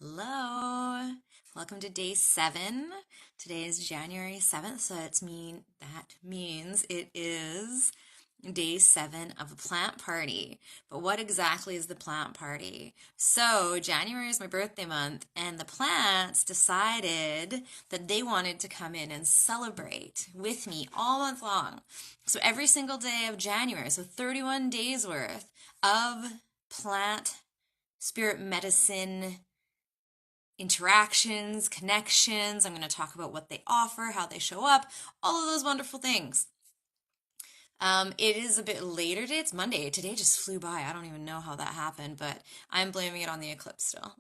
Hello. Welcome to day 7. Today is January 7th, so that means it is day 7 of a plant party. But what exactly is the plant party? So, January is my birthday month, and the plants decided that they wanted to come in and celebrate with me all month long. So, every single day of January, so 31 days worth of plant spirit medicine interactions, connections. I'm going to talk about what they offer, how they show up, all of those wonderful things. It is a bit later today. It's Monday. Today just flew by. I don't even know how that happened, but I'm blaming it on the eclipse still.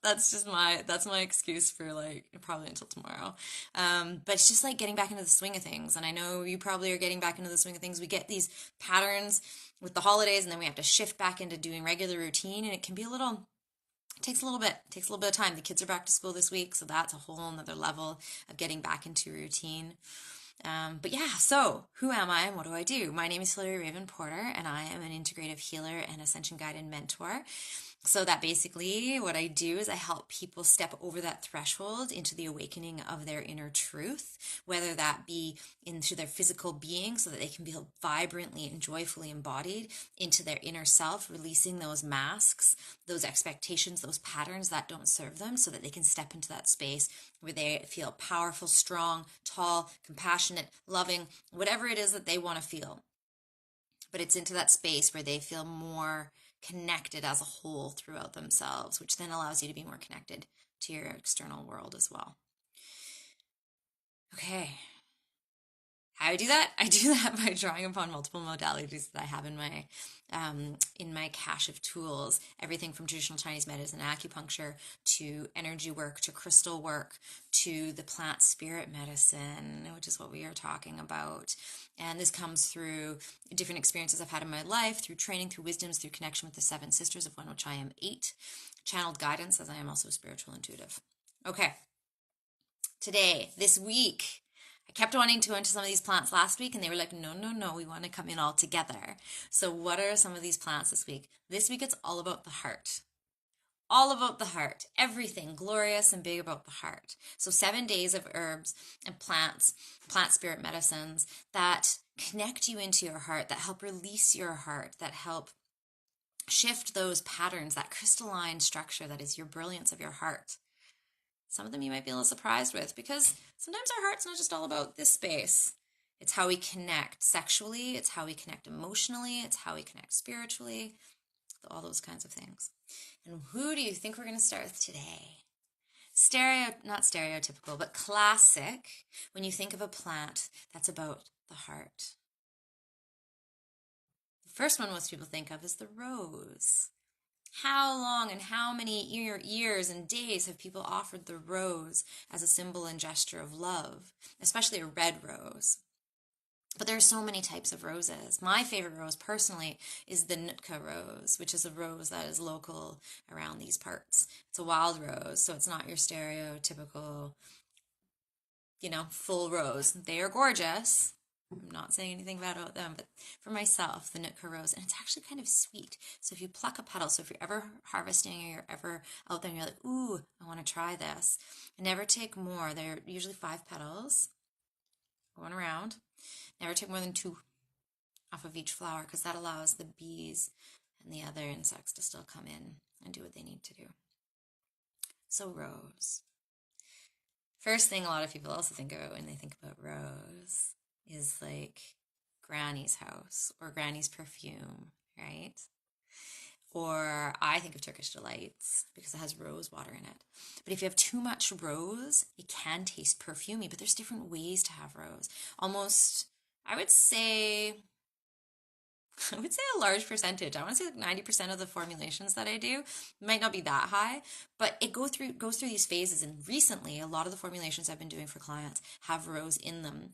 That's my excuse for like probably until tomorrow. But it's just like getting back into the swing of things. And I know you probably are getting back into the swing of things. We get these patterns with the holidays, and then we have to shift back into doing regular routine, and it can be takes a little bit. It takes a little bit of time. The kids are back to school this week, so that's a whole nother level of getting back into routine. But yeah, so who am I and what do I do? My name is Hilary Raven Porter, and I am an integrative healer and ascension guide and mentor. So that basically what I do is I help people step over that threshold into the awakening of their inner truth, whether that be into their physical being so that they can feel vibrantly and joyfully embodied into their inner self, releasing those masks, those expectations, those patterns that don't serve them so that they can step into that space where they feel powerful, strong, tall, compassionate, loving, whatever it is that they want to feel. But it's into that space where they feel more connected as a whole throughout themselves, which then allows you to be more connected to your external world as well. Okay. How do I do that? I do that by drawing upon multiple modalities that I have in my cache of tools. Everything from traditional Chinese medicine, acupuncture, to energy work, to crystal work, to the plant spirit medicine, which is what we are talking about. And this comes through different experiences I've had in my life, through training, through wisdoms, through connection with the 7 sisters, of which I am 8, channeled guidance, as I am also spiritual intuitive. Okay, today, this week, I kept wanting to go into some of these plants last week, and they were like, no, no, no, we want to come in all together. So what are some of these plants this week? This week, it's all about the heart. All about the heart. Everything glorious and big about the heart. So 7 days of herbs and plants, plant spirit medicines that connect you into your heart, that help release your heart, that help shift those patterns, that crystalline structure that is your brilliance of your heart. Some of them you might be a little surprised with, because sometimes our heart's not just all about this space. It's how we connect sexually, it's how we connect emotionally, it's how we connect spiritually, all those kinds of things. And who do you think we're going to start with today? Not stereotypical, but classic when you think of a plant that's about the heart. The first one most people think of is the rose. How long and how many years and days have people offered the rose as a symbol and gesture of love, especially a red rose? But there are so many types of roses. My favorite rose personally is the Nootka rose, which is a rose that is local around these parts. It's a wild rose, so it's not your stereotypical, full rose. They are gorgeous. I'm not saying anything bad about them, but for myself, the Nootka rose, and it's actually kind of sweet. So if you pluck a petal, so if you're ever harvesting or you're ever out there and you're like, ooh, I want to try this, never take more. They're usually 5 petals going around. Never take more than 2 off of each flower, because that allows the bees and the other insects to still come in and do what they need to do. So rose. First thing a lot of people also think about when they think about rose is like Granny's house or Granny's perfume, right? Or I think of Turkish Delights because it has rose water in it. But if you have too much rose, it can taste perfumey, but there's different ways to have rose. Almost, I would say a large percentage. I want to say like 90% of the formulations that I do might not be that high, but it goes through these phases. And recently, a lot of the formulations I've been doing for clients have rose in them.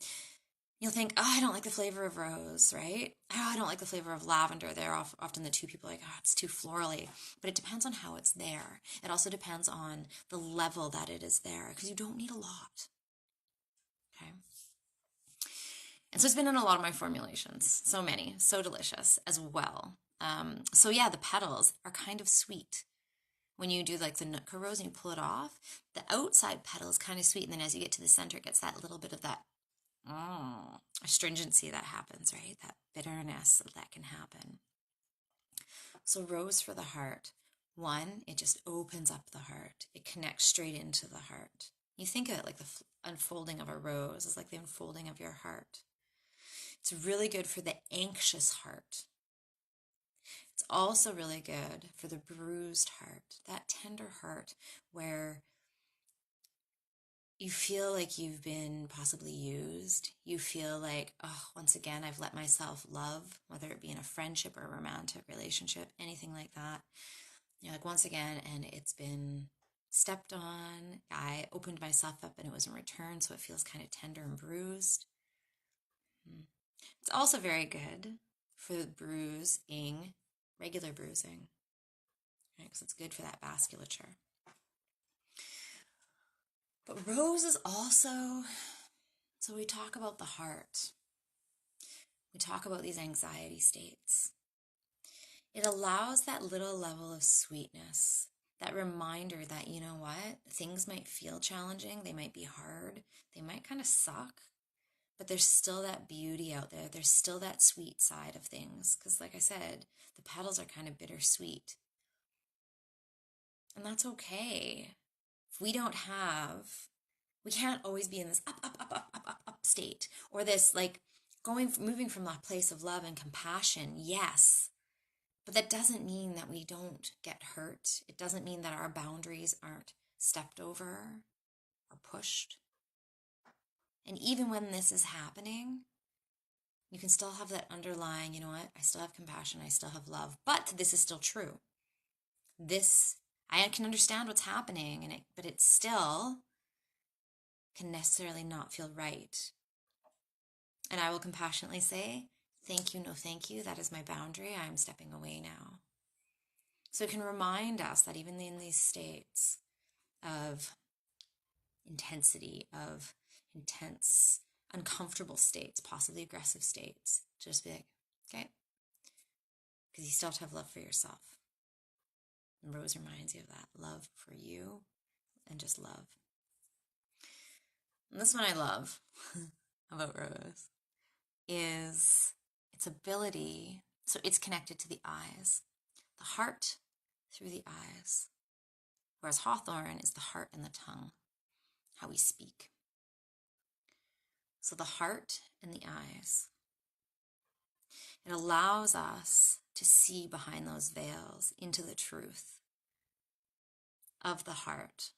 You'll think, oh, I don't like the flavor of rose, right? Oh, I don't like the flavor of lavender. They're often the two people like, oh, it's too florally. But it depends on how it's there. It also depends on the level that it is there, because you don't need a lot. Okay. And so it's been in a lot of my formulations. So many, so delicious as well. So yeah, the petals are kind of sweet. When you do like the Nootka rose and you pull it off, the outside petal is kind of sweet, and then as you get to the center, it gets that little bit of that astringency that happens, right? That bitterness that can happen. So rose for the heart. One, it just opens up the heart. It connects straight into the heart. You think of it like the unfolding of a rose is like the unfolding of your heart. It's really good for the anxious heart. It's also really good for the bruised heart, that tender heart where you feel like you've been possibly used. You feel like, oh, once again, I've let myself love, whether it be in a friendship or a romantic relationship, anything like that. You're like, once again, and it's been stepped on. I opened myself up and it was in return, so it feels kind of tender and bruised. It's also very good for bruising, regular bruising, right? Because it's good for that vasculature. But rose is also, so we talk about the heart. We talk about these anxiety states. It allows that little level of sweetness, that reminder that, you know what, things might feel challenging, they might be hard, they might kind of suck, but there's still that beauty out there. There's still that sweet side of things. Because like I said, the petals are kind of bittersweet. And that's okay. If we don't have, we can't always be in this up state, or this like moving from that place of love and compassion. Yes. But that doesn't mean that we don't get hurt. It doesn't mean that our boundaries aren't stepped over or pushed. And even when this is happening, you can still have that underlying, you know what, I still have compassion, I still have love, but this is still true. I can understand what's happening, but it still can necessarily not feel right. And I will compassionately say, thank you, no thank you, that is my boundary, I am stepping away now. So it can remind us that even in these states of intensity, of intense, uncomfortable states, possibly aggressive states, just be like, okay, because you still have to have love for yourself. And Rose reminds you of that love for you and just love. And this one I love about Rose is its ability, so it's connected to the eyes, the heart through the eyes, whereas Hawthorn is the heart and the tongue, how we speak. So the heart and the eyes. It allows us to see behind those veils into the truth of the heart,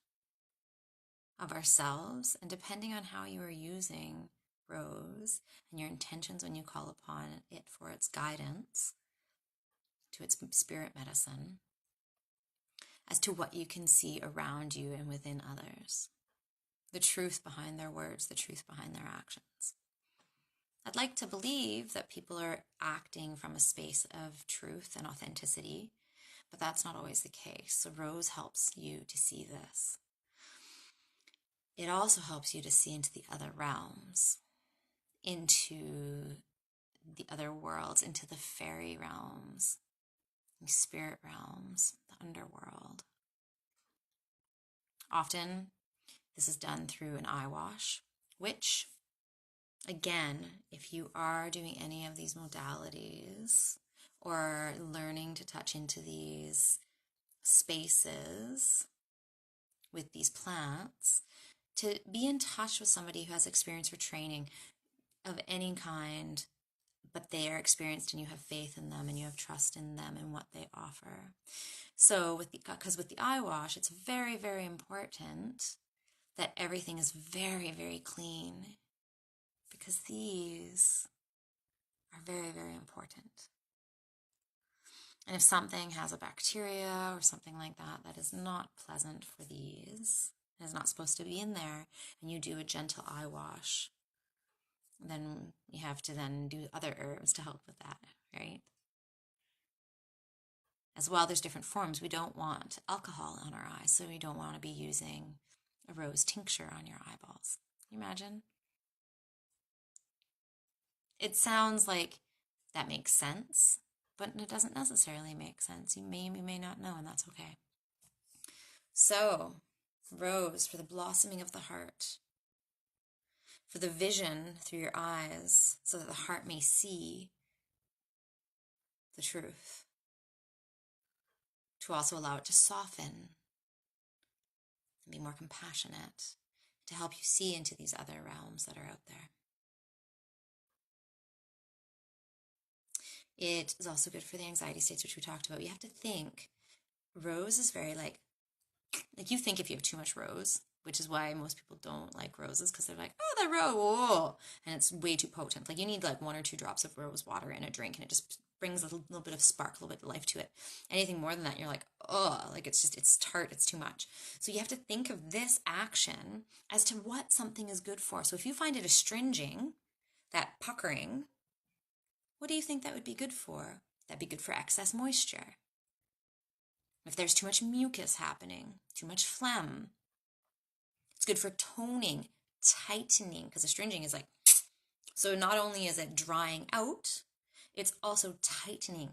of ourselves, and depending on how you are using Rose and your intentions when you call upon it for its guidance, to its spirit medicine, as to what you can see around you and within others, the truth behind their words, the truth behind their actions. I'd like to believe that people are acting from a space of truth and authenticity, but that's not always the case. So Rose helps you to see this. It also helps you to see into the other realms, into the other worlds, into the fairy realms, the spirit realms, the underworld. Often, this is done through an eye wash, which, again, if you are doing any of these modalities or learning to touch into these spaces with these plants, to be in touch with somebody who has experience or training of any kind, but they are experienced and you have faith in them and you have trust in them and what they offer. So because with the eye wash, it's very, very important that everything is very, very clean, because these are very, very important. And if something has a bacteria or something like that, that is not pleasant for these, and is not supposed to be in there, and you do a gentle eye wash, then you have to then do other herbs to help with that, right? As well, there's different forms. We don't want alcohol on our eyes, so we don't want to be using a rose tincture on your eyeballs. Can you imagine? It sounds like that makes sense, but it doesn't necessarily make sense. You may not know, and that's okay. So, rose for the blossoming of the heart, for the vision through your eyes, so that the heart may see the truth, to also allow it to soften and be more compassionate, to help you see into these other realms that are out there. It is also good for the anxiety states, which we talked about. You have to think, rose is very like you think if you have too much rose, which is why most people don't like roses, because they're like, oh, that rose, whoa, and it's way too potent. Like you need like 1 or 2 drops of rose water in a drink, and it just brings a little bit of spark, a little bit of life to it. Anything more than that, you're like, oh, like it's tart, it's too much. So you have to think of this action as to what something is good for. So if you find it astringing, that puckering, what do you think that would be good for? That'd be good for excess moisture. If there's too much mucus happening, too much phlegm, it's good for toning, tightening, because astringing is like, so not only is it drying out, it's also tightening.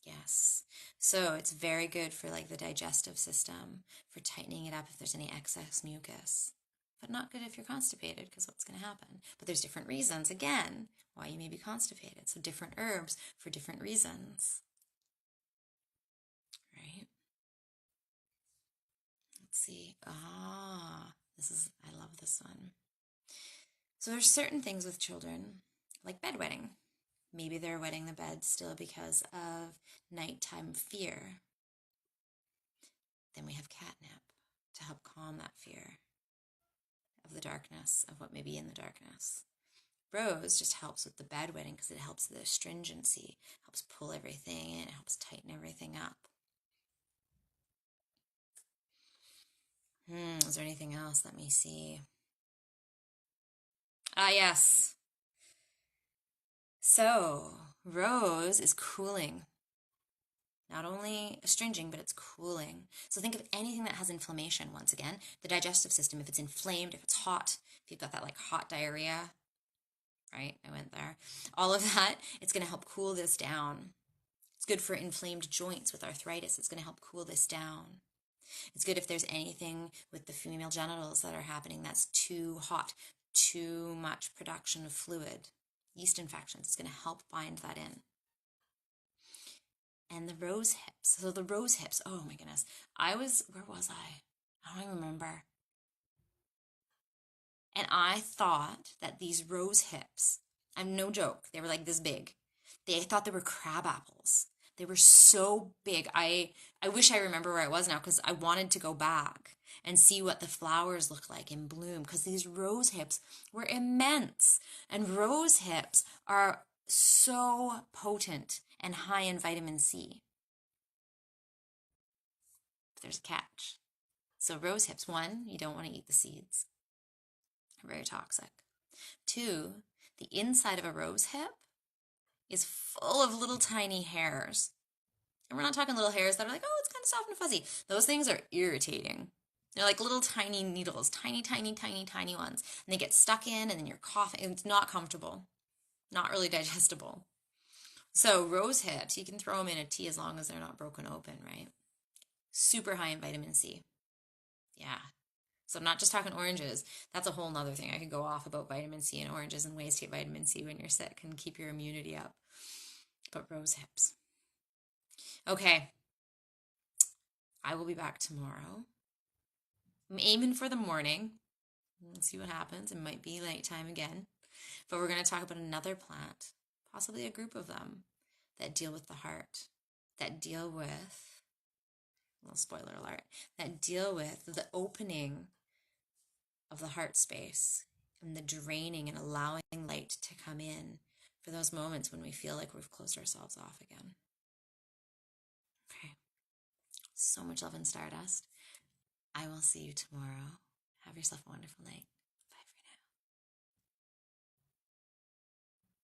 Yes. So it's very good for like the digestive system, for tightening it up if there's any excess mucus. But not good if you're constipated, because what's going to happen? But there's different reasons, again, why you may be constipated. So different herbs for different reasons. Right? Let's see. I love this one. So there's certain things with children, like bedwetting. Maybe they're wetting the bed still because of nighttime fear. Then we have catnip to help calm that fear of the darkness, of what may be in the darkness. Rose just helps with the bedwetting because it helps the astringency, helps pull everything in, it helps tighten everything up. Is there anything else? Let me see. Yes. So, rose is cooling. Not only astringing, but it's cooling. So think of anything that has inflammation, once again. The digestive system, if it's inflamed, if it's hot, if you've got that like hot diarrhea, right? I went there. All of that, it's going to help cool this down. It's good for inflamed joints with arthritis. It's going to help cool this down. It's good if there's anything with the female genitals that are happening that's too hot, too much production of fluid. Yeast infections, it's going to help bind that in. And the rose hips. So the rose hips, oh my goodness. Where was I? I don't even remember. And I thought that these rose hips, I'm no joke, they were like this big. I thought they were crab apples. They were so big. I wish I remember where I was now, because I wanted to go back and see what the flowers look like in bloom, because these rose hips were immense. And rose hips are so potent and high in vitamin C. But there's a catch. So rose hips, 1, you don't want to eat the seeds. They're very toxic. 2, the inside of a rose hip is full of little tiny hairs. And we're not talking little hairs that are like, oh, it's kind of soft and fuzzy. Those things are irritating. They're like little tiny needles, tiny, tiny, tiny, tiny ones. And they get stuck in, and then you're coughing. It's not comfortable, not really digestible. So rose hips, you can throw them in a tea as long as they're not broken open, right? Super high in vitamin C. Yeah. So I'm not just talking oranges. That's a whole nother thing. I could go off about vitamin C and oranges and ways to get vitamin C when you're sick and keep your immunity up. But rose hips. Okay. I will be back tomorrow. I'm aiming for the morning. Let's see what happens. It might be nighttime again. But we're going to talk about another plant, possibly a group of them, that deal with the heart, that deal with, well, spoiler alert, that deal with the opening of the heart space and the draining and allowing light to come in for those moments when we feel like we've closed ourselves off again. Okay. So much love and stardust. I will see you tomorrow. Have yourself a wonderful night.